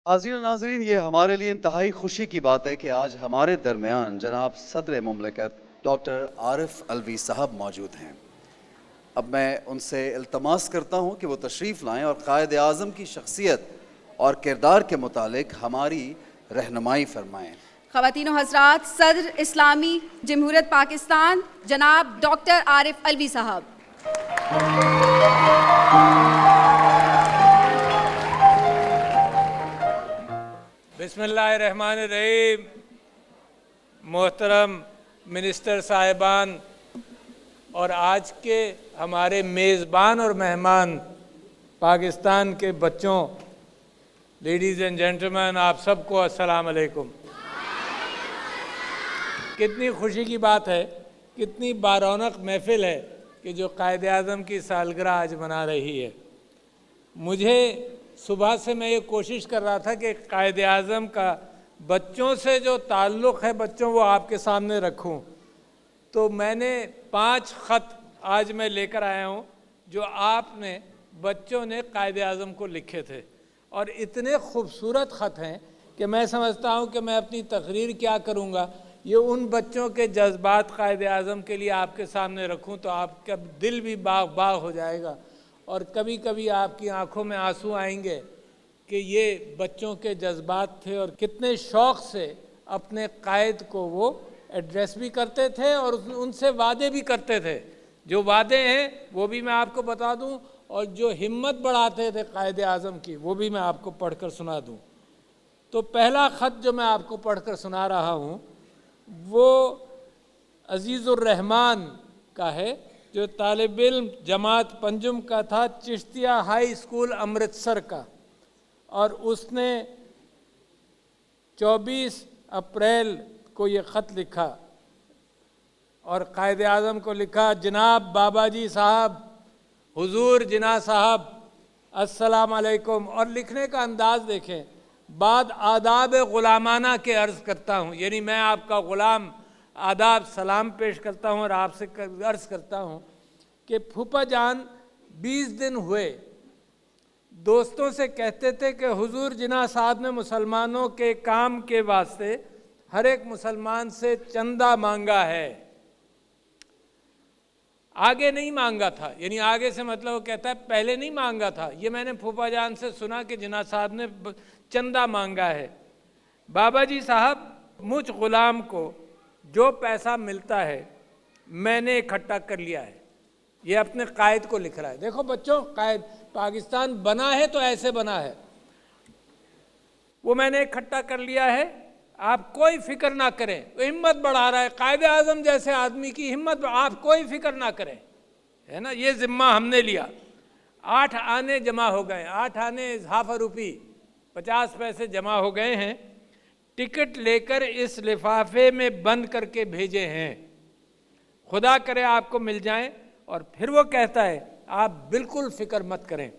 عزیز ناظرین، یہ ہمارے لیے انتہائی خوشی کی بات ہے کہ آج ہمارے درمیان جناب صدر مملکت ڈاکٹر عارف علوی صاحب موجود ہیں۔ اب میں ان سے التماس کرتا ہوں کہ وہ تشریف لائیں اور قائد اعظم کی شخصیت اور کردار کے متعلق ہماری رہنمائی فرمائیں۔ خواتین و حضرات، صدر اسلامی جمہوریت پاکستان جناب ڈاکٹر عارف علوی صاحب۔ بسم اللہ الرحمن الرحیم۔ محترم منسٹر صاحبان اور آج کے ہمارے میزبان اور مہمان پاکستان کے بچوں، لیڈیز اینڈ جینٹلمین، آپ سب کو السلام علیکم۔ کتنی خوشی کی بات ہے، کتنی بارونق محفل ہے کہ جو قائد اعظم کی سالگرہ آج منا رہی ہے۔ مجھے صبح سے میں یہ کوشش کر رہا تھا کہ قائد اعظم کا بچوں سے جو تعلق ہے بچوں وہ آپ کے سامنے رکھوں، تو میں نے 5 خط آج میں لے کر آیا ہوں جو آپ نے بچوں نے قائد اعظم کو لکھے تھے، اور اتنے خوبصورت خط ہیں کہ میں سمجھتا ہوں کہ میں اپنی تقریر کیا کروں گا، یہ ان بچوں کے جذبات قائد اعظم کے لیے آپ کے سامنے رکھوں تو آپ کا دل بھی باغ باغ ہو جائے گا، اور کبھی کبھی آپ کی آنکھوں میں آنسو آئیں گے کہ یہ بچوں کے جذبات تھے، اور کتنے شوق سے اپنے قائد کو وہ ایڈریس بھی کرتے تھے اور ان سے وعدے بھی کرتے تھے۔ جو وعدے ہیں وہ بھی میں آپ کو بتا دوں، اور جو ہمت بڑھاتے تھے قائد اعظم کی وہ بھی میں آپ کو پڑھ کر سنا دوں۔ تو پہلا خط جو میں آپ کو پڑھ کر سنا رہا ہوں وہ عزیز الرحمان کا ہے، جو طالب علم جماعت پنجم کا تھا، چشتیہ ہائی اسکول امرتسر کا، اور اس نے 24 اپریل کو یہ خط لکھا اور قائد اعظم کو لکھا: جناب بابا جی صاحب، حضور جناح صاحب، السلام علیکم۔ اور لکھنے کا انداز دیکھیں، بعد آداب غلامانہ کے عرض کرتا ہوں، یعنی میں آپ کا غلام آداب سلام پیش کرتا ہوں اور آپ سے عرض کرتا ہوں کہ پھوپھا جان 20 دن ہوئے دوستوں سے کہتے تھے کہ حضور جناح صاحب نے مسلمانوں کے کام کے واسطے ہر ایک مسلمان سے چندہ مانگا ہے، آگے نہیں مانگا تھا، یعنی آگے سے مطلب وہ کہتا ہے پہلے نہیں مانگا تھا، یہ میں نے پھوپھا جان سے سنا کہ جناح صاحب نے چندہ مانگا ہے۔ بابا جی صاحب، مجھ غلام کو جو پیسہ ملتا ہے میں نے اکٹھا کر لیا ہے۔ یہ اپنے قائد کو لکھ رہا ہے۔ دیکھو بچوں، قائد پاکستان بنا ہے تو ایسے بنا ہے، وہ میں نے اکٹھا کر لیا ہے، آپ کوئی فکر نہ کریں۔ ہمت بڑھا رہا ہے قائد اعظم جیسے آدمی کی ہمت، آپ کوئی فکر نہ کریں، ہے نا، یہ ذمہ ہم نے لیا۔ 8 آنے جمع ہو گئے، 8 آنے اضافہ روپی 50 پیسے جمع ہو گئے ہیں، ٹکٹ لے کر اس لفافے میں بند کر کے بھیجے ہیں، خدا کرے آپ کو مل جائیں۔ اور پھر وہ کہتا ہے آپ بالکل فکر مت کریں،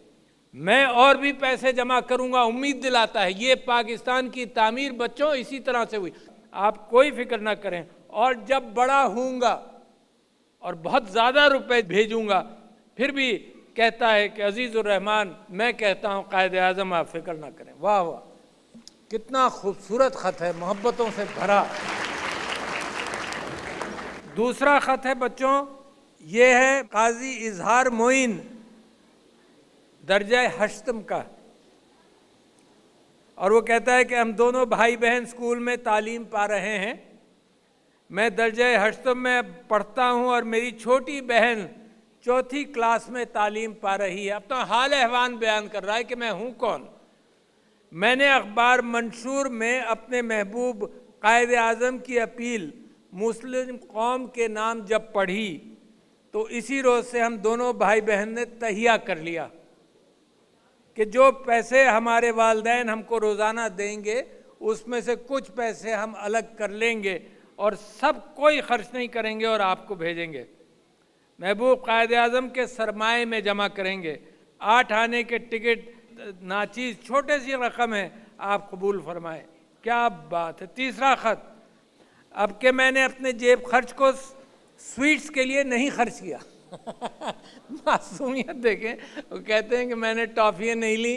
میں اور بھی پیسے جمع کروں گا، امید دلاتا ہے۔ یہ پاکستان کی تعمیر بچوں اسی طرح سے ہوئی، آپ کوئی فکر نہ کریں، اور جب بڑا ہوں گا اور بہت زیادہ روپے بھیجوں گا پھر بھی کہتا ہے کہ عزیز الرحمان، میں کہتا ہوں قائد اعظم آپ فکر نہ کریں۔ واہ واہ، کتنا خوبصورت خط ہے، محبتوں سے بھرا۔ دوسرا خط ہے بچوں، یہ ہے قاضی اظہار معین درجہ 8 کا، اور وہ کہتا ہے کہ ہم دونوں بھائی بہن اسکول میں تعلیم پا رہے ہیں، میں درجہ 8 میں پڑھتا ہوں اور میری چھوٹی بہن 4تھی کلاس میں تعلیم پا رہی ہے۔ اپنا حال احوال بیان کر رہا ہے کہ میں ہوں کون۔ میں نے اخبار منشور میں اپنے محبوب قائد اعظم کی اپیل مسلم قوم کے نام جب پڑھی تو اسی روز سے ہم دونوں بھائی بہن نے تہیہ کر لیا کہ جو پیسے ہمارے والدین ہم کو روزانہ دیں گے اس میں سے کچھ پیسے ہم الگ کر لیں گے اور سب کوئی خرچ نہیں کریں گے اور آپ کو بھیجیں گے، محبوب قائد اعظم کے سرمائے میں جمع کریں گے۔ 8 آنے کے ٹکٹ ناچیز چھوٹے سی رقم ہے، آپ قبول فرمائیں۔ کیا بات ہے۔ تیسرا خط، اب کہ میں نے اپنے جیب خرچ کو سویٹس کے لیے نہیں خرچ کیا۔ معصومیت دیکھیں، وہ کہتے ہیں کہ میں نے ٹافیاں نہیں لی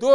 2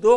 2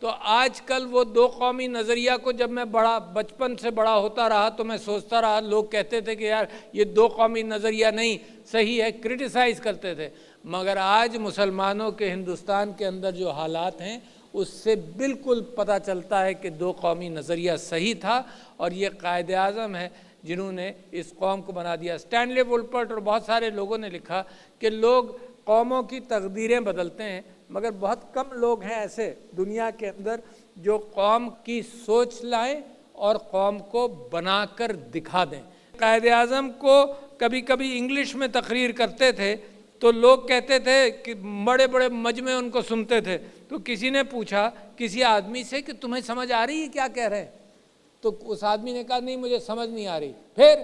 تو آج کل وہ دو قومی نظریہ کو جب میں بچپن سے بڑا ہوتا رہا تو میں سوچتا رہا، لوگ کہتے تھے کہ یار یہ دو قومی نظریہ نہیں صحیح ہے، کرٹیسائز کرتے تھے، مگر آج مسلمانوں کے ہندوستان کے اندر جو حالات ہیں اس سے بالکل پتہ چلتا ہے کہ دو قومی نظریہ صحیح تھا، اور یہ قائد اعظم ہے جنہوں نے اس قوم کو بنا دیا۔ اسٹینلے وولپرٹ اور بہت سارے لوگوں نے لکھا کہ لوگ قوموں کی تقدیریں بدلتے ہیں، مگر بہت کم لوگ ہیں ایسے دنیا کے اندر جو قوم کی سوچ لائیں اور قوم کو بنا کر دکھا دیں۔ قائد اعظم کو کبھی کبھی انگلش میں تقریر کرتے تھے تو لوگ کہتے تھے کہ بڑے بڑے مجمع ان کو سنتے تھے، تو کسی نے پوچھا کسی آدمی سے کہ تمہیں سمجھ آ رہی ہے کیا کہہ رہے ہیں؟ تو اس آدمی نے کہا نہیں مجھے سمجھ نہیں آ رہی۔ پھر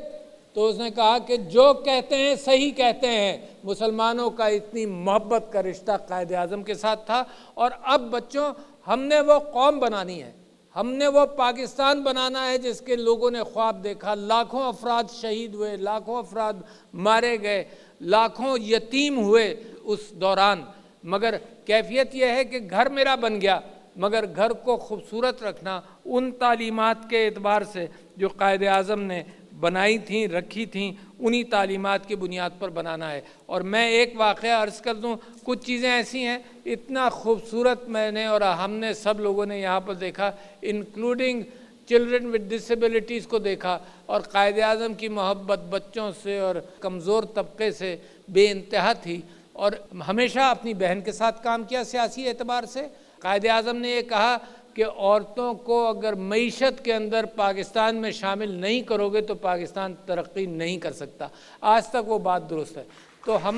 تو اس نے کہا کہ جو کہتے ہیں صحیح کہتے ہیں۔ مسلمانوں کا اتنی محبت کا رشتہ قائد اعظم کے ساتھ تھا، اور اب بچوں ہم نے وہ قوم بنانی ہے، ہم نے وہ پاکستان بنانا ہے جس کے لوگوں نے خواب دیکھا۔ لاکھوں افراد شہید ہوئے، لاکھوں افراد مارے گئے، لاکھوں یتیم ہوئے اس دوران، مگر کیفیت یہ ہے کہ گھر میرا بن گیا، مگر گھر کو خوبصورت رکھنا ان تعلیمات کے اعتبار سے جو قائد اعظم نے بنائی تھیں، رکھی تھیں، انہی تعلیمات کی بنیاد پر بنانا ہے۔ اور میں ایک واقعہ عرض کر دوں، کچھ چیزیں ایسی ہیں اتنا خوبصورت میں نے اور ہم نے سب لوگوں نے یہاں پر دیکھا، انکلوڈنگ چلڈرن ود ڈسیبلٹیز کو دیکھا، اور قائد اعظم کی محبت بچوں سے اور کمزور طبقے سے بے انتہا تھی، اور ہمیشہ اپنی بہن کے ساتھ کام کیا سیاسی اعتبار سے۔ قائد اعظم نے یہ کہا کہ عورتوں کو اگر معیشت کے اندر پاکستان میں شامل نہیں کرو گے تو پاکستان ترقی نہیں کر سکتا۔ آج تک وہ بات درست ہے۔ تو ہم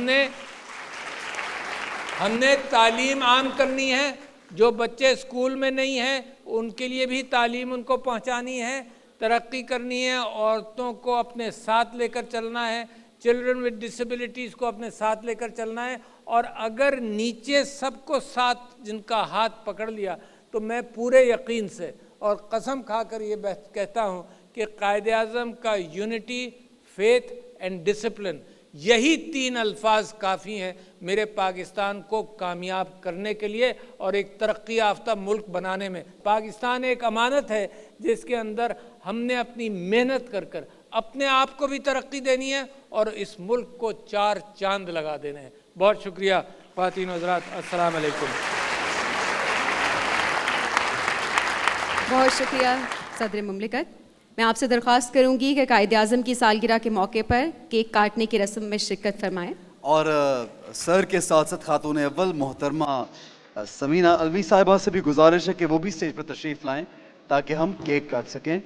نے تعلیم عام کرنی ہے، جو بچے اسکول میں نہیں ہیں ان کے لیے بھی تعلیم ان کو پہنچانی ہے، ترقی کرنی ہے، عورتوں کو اپنے ساتھ لے کر چلنا ہے، چلڈرن ود ڈسیبلٹیز کو اپنے ساتھ لے کر چلنا ہے، اور اگر نیچے سب کو ساتھ جن کا ہاتھ پکڑ لیا تو میں پورے یقین سے اور قسم کھا کر یہ کہتا ہوں کہ قائد اعظم کا یونٹی، فیتھ اینڈ ڈسپلن، یہی تین الفاظ کافی ہیں میرے پاکستان کو کامیاب کرنے کے لیے اور ایک ترقی یافتہ ملک بنانے میں۔ پاکستان ایک امانت ہے جس کے اندر ہم نے اپنی محنت کر کر اپنے آپ کو بھی ترقی دینی ہے اور اس ملک کو چار چاند لگا دینے ہیں۔ بہت شکریہ خواتین و حضرات، السلام علیکم۔ بہت شکریہ صدر مملکت۔ میں آپ سے درخواست کروں گی کہ قائد اعظم کی سالگرہ کے موقع پر کیک کاٹنے کی رسم میں شرکت فرمائیں۔ اور سر کے ساتھ ساتھ خاتون اول محترمہ سمینہ الوی صاحبہ سے بھی گزارش ہے کہ وہ بھی اسٹیج پر تشریف لائیں تاکہ ہم کیک کاٹ سکیں۔